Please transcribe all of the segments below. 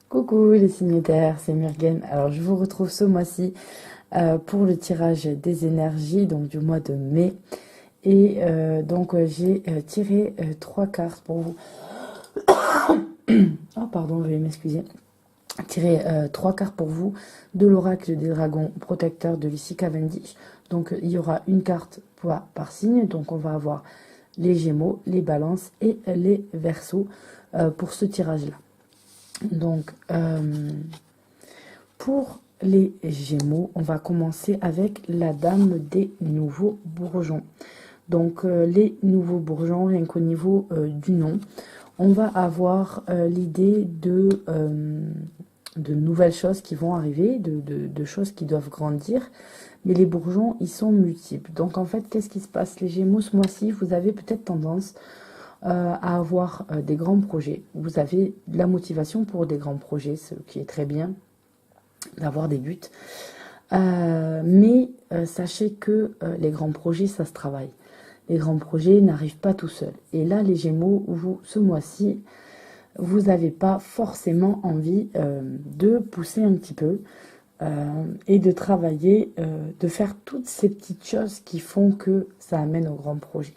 Coucou les signataires, c'est Myrgen. Alors je vous retrouve ce mois-ci pour le tirage des énergies, donc du mois de mai. Et j'ai tiré trois cartes pour vous. Oh pardon, veuillez m'excuser. Tiré trois cartes pour vous de l'oracle des dragons protecteurs de Lucie Cavendish. Donc il y aura une carte par signe. Donc on va avoir les Gémeaux, les Balances et les Verseaux pour ce tirage-là. Donc, pour les Gémeaux, on va commencer avec la dame des nouveaux bourgeons. Donc, les nouveaux bourgeons, rien qu'au niveau du nom, on va avoir l'idée de nouvelles choses qui vont arriver, de choses qui doivent grandir. Mais les bourgeons, ils sont multiples. Donc, en fait, qu'est-ce qui se passe? Les Gémeaux, ce mois-ci, vous avez peut-être tendance à avoir des grands projets. Vous avez de la motivation pour des grands projets, ce qui est très bien d'avoir des buts. Mais sachez que les grands projets, ça se travaille. Les grands projets n'arrivent pas tout seuls. Et là, les Gémeaux, vous, ce mois-ci, vous n'avez pas forcément envie de pousser un petit peu et de travailler, de faire toutes ces petites choses qui font que ça amène au grand projet.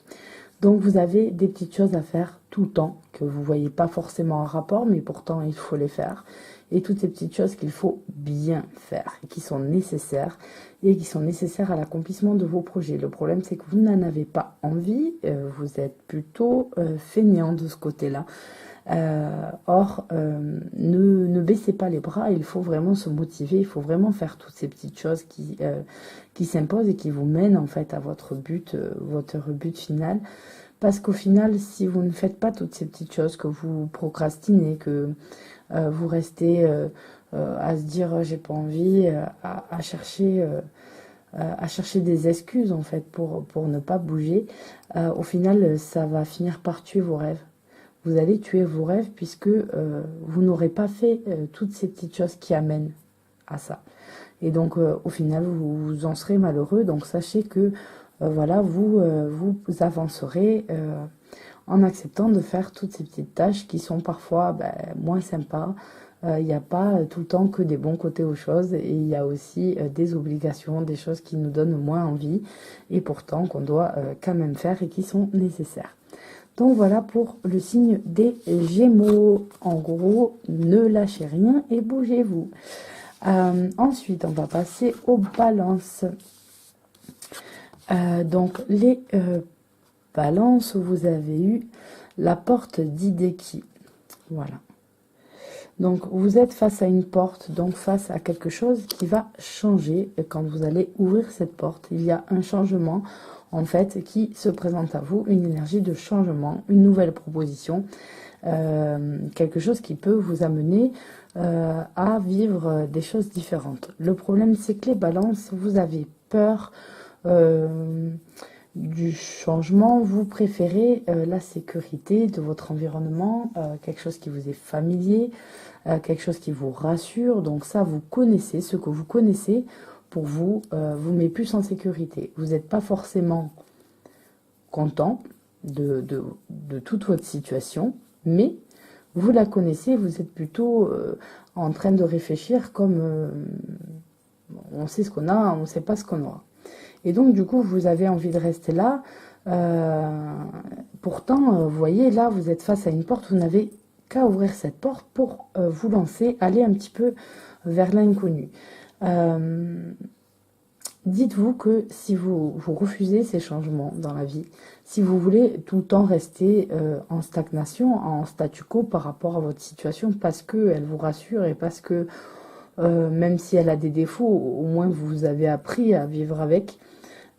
Donc vous avez des petites choses à faire tout le temps, que vous ne voyez pas forcément en rapport, mais pourtant il faut les faire. Et toutes ces petites choses qu'il faut bien faire, et qui sont nécessaires, et qui sont nécessaires à l'accomplissement de vos projets. Le problème, c'est que vous n'en avez pas envie, vous êtes plutôt feignant de ce côté-là. Ne baissez pas les bras, il faut vraiment se motiver, il faut vraiment faire toutes ces petites choses qui s'imposent et qui vous mènent en fait à votre but final. Parce qu'au final, si vous ne faites pas toutes ces petites choses, que vous procrastinez, que vous restez à se dire j'ai pas envie, à chercher des excuses en fait pour ne pas bouger, au final ça va finir par tuer vos rêves. Vous allez tuer vos rêves puisque vous n'aurez pas fait toutes ces petites choses qui amènent à ça. Et donc, au final, vous en serez malheureux. Donc, sachez que, voilà, vous avancerez en acceptant de faire toutes ces petites tâches qui sont parfois moins sympas. Il n'y a pas tout le temps que des bons côtés aux choses. Et il y a aussi des obligations, des choses qui nous donnent moins envie. Et pourtant, qu'on doit quand même faire et qui sont nécessaires. Donc voilà pour le signe des Gémeaux. En gros, ne lâchez rien et bougez-vous. Ensuite, on va passer aux balances. Donc les balances, vous avez eu la porte d'Hideki. Voilà. Donc vous êtes face à une porte, donc face à quelque chose qui va changer. Et quand vous allez ouvrir cette porte, il y a un changement en fait qui se présente à vous, une énergie de changement, une nouvelle proposition, quelque chose qui peut vous amener à vivre des choses différentes. Le problème, c'est que les balances, vous avez peur du changement, vous préférez la sécurité de votre environnement, quelque chose qui vous est familier, quelque chose qui vous rassure. Donc ça, vous connaissez, ce que vous connaissez, pour vous, vous met plus en sécurité. Vous n'êtes pas forcément content de toute votre situation, mais vous la connaissez, vous êtes plutôt en train de réfléchir comme on sait ce qu'on a, on ne sait pas ce qu'on aura. Et donc, du coup, vous avez envie de rester là. Pourtant, vous voyez, là, vous êtes face à une porte, vous n'avez qu'à ouvrir cette porte pour vous lancer, aller un petit peu vers l'inconnu. Dites-vous que si vous refusez ces changements dans la vie, si vous voulez tout le temps rester en stagnation, en statu quo par rapport à votre situation, parce qu'elle vous rassure et parce que même si elle a des défauts, au moins vous avez appris à vivre avec,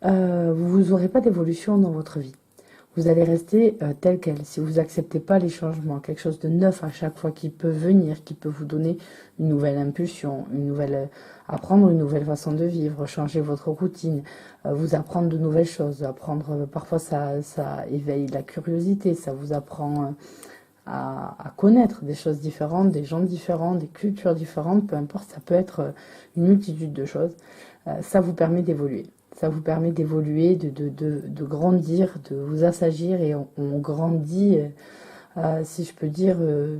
vous n'aurez pas d'évolution dans votre vie. Vous allez rester tel quel. Si vous n'acceptez pas les changements, quelque chose de neuf à chaque fois qui peut venir, qui peut vous donner une nouvelle impulsion, apprendre une nouvelle façon de vivre, changer votre routine, vous apprendre de nouvelles choses, apprendre, parfois ça éveille la curiosité, ça vous apprend à connaître des choses différentes, des gens différents, des cultures différentes, peu importe, ça peut être une multitude de choses. Ça vous permet d'évoluer. Ça vous permet d'évoluer, de grandir, de vous assagir et on grandit, si je peux dire,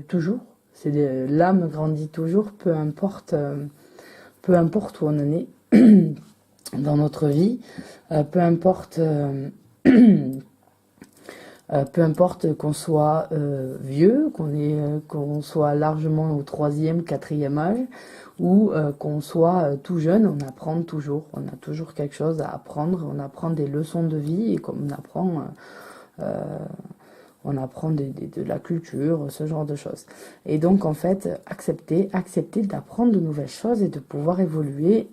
toujours. L'âme grandit toujours, peu importe où on en est dans notre vie, peu importe peu importe qu'on soit vieux, qu'on soit largement au 3e, 4e âge, ou qu'on soit tout jeune, on apprend toujours. On a toujours quelque chose à apprendre. On apprend des leçons de vie et comme on apprend de la culture, ce genre de choses. Et donc, en fait, accepter d'apprendre de nouvelles choses et de pouvoir évoluer.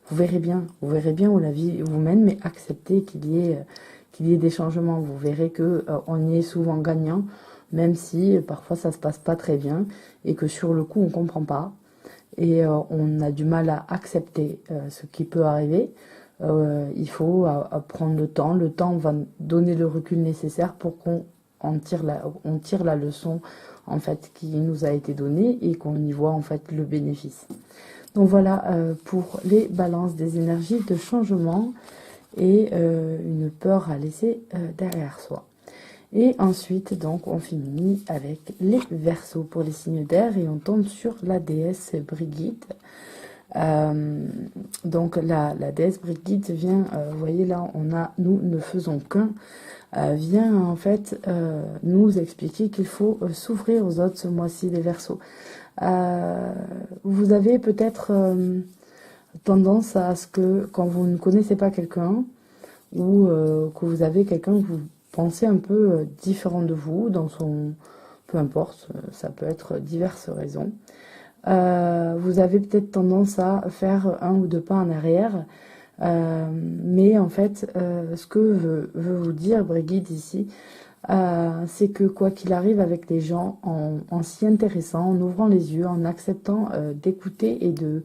Vous verrez bien où la vie vous mène, mais acceptez qu'il y ait des changements. Vous verrez que on y est souvent gagnant, même si parfois ça se passe pas très bien et que sur le coup on comprend pas et on a du mal à accepter ce qui peut arriver. Il faut prendre le temps. Le temps va donner le recul nécessaire pour qu'on tire la leçon en fait qui nous a été donnée et qu'on y voit en fait le bénéfice. Donc voilà pour les balances des énergies de changement et une peur à laisser derrière soi. Et ensuite, donc, on finit avec les Verseaux pour les signes d'air et on tombe sur la déesse Brigitte. Donc la déesse Brigitte vient, vous voyez là, nous ne faisons qu'un, vient en fait nous expliquer qu'il faut s'ouvrir aux autres ce mois-ci, les Verseaux. Vous avez peut-être tendance à ce que quand vous ne connaissez pas quelqu'un ou que vous avez quelqu'un que vous pensez un peu différent de vous, peu importe, ça peut être diverses raisons. Vous avez peut-être tendance à faire 1 ou 2 pas en arrière, mais en fait, ce que veut vous dire Brigitte ici, c'est que quoi qu'il arrive avec les gens, en s'y intéressant, en ouvrant les yeux, en acceptant d'écouter et de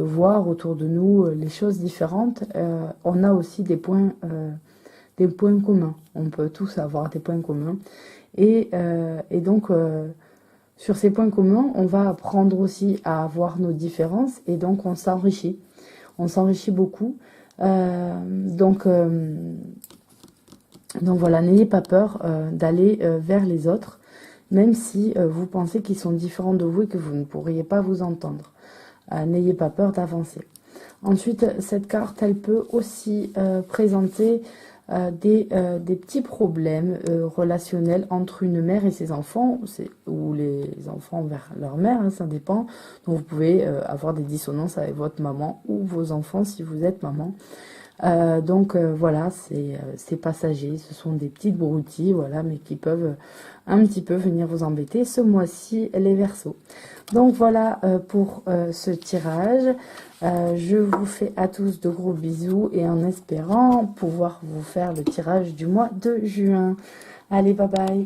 voir autour de nous les choses différentes, on a aussi des points communs. On peut tous avoir des points communs. Et donc, sur ces points communs, on va apprendre aussi à voir nos différences et donc on s'enrichit. On s'enrichit beaucoup. Donc voilà, n'ayez pas peur d'aller vers les autres, même si vous pensez qu'ils sont différents de vous et que vous ne pourriez pas vous entendre. N'ayez pas peur d'avancer. Ensuite, cette carte, elle peut aussi présenter des petits problèmes relationnels entre une mère et ses enfants, ou les enfants vers leur mère, hein, ça dépend. Donc vous pouvez avoir des dissonances avec votre maman ou vos enfants si vous êtes maman. Voilà, c'est passager, ce sont des petites broutilles, voilà, mais qui peuvent un petit peu venir vous embêter ce mois-ci, les Verseaux. Donc voilà pour ce tirage. Je vous fais à tous de gros bisous et en espérant pouvoir vous faire le tirage du mois de juin. Allez, bye bye.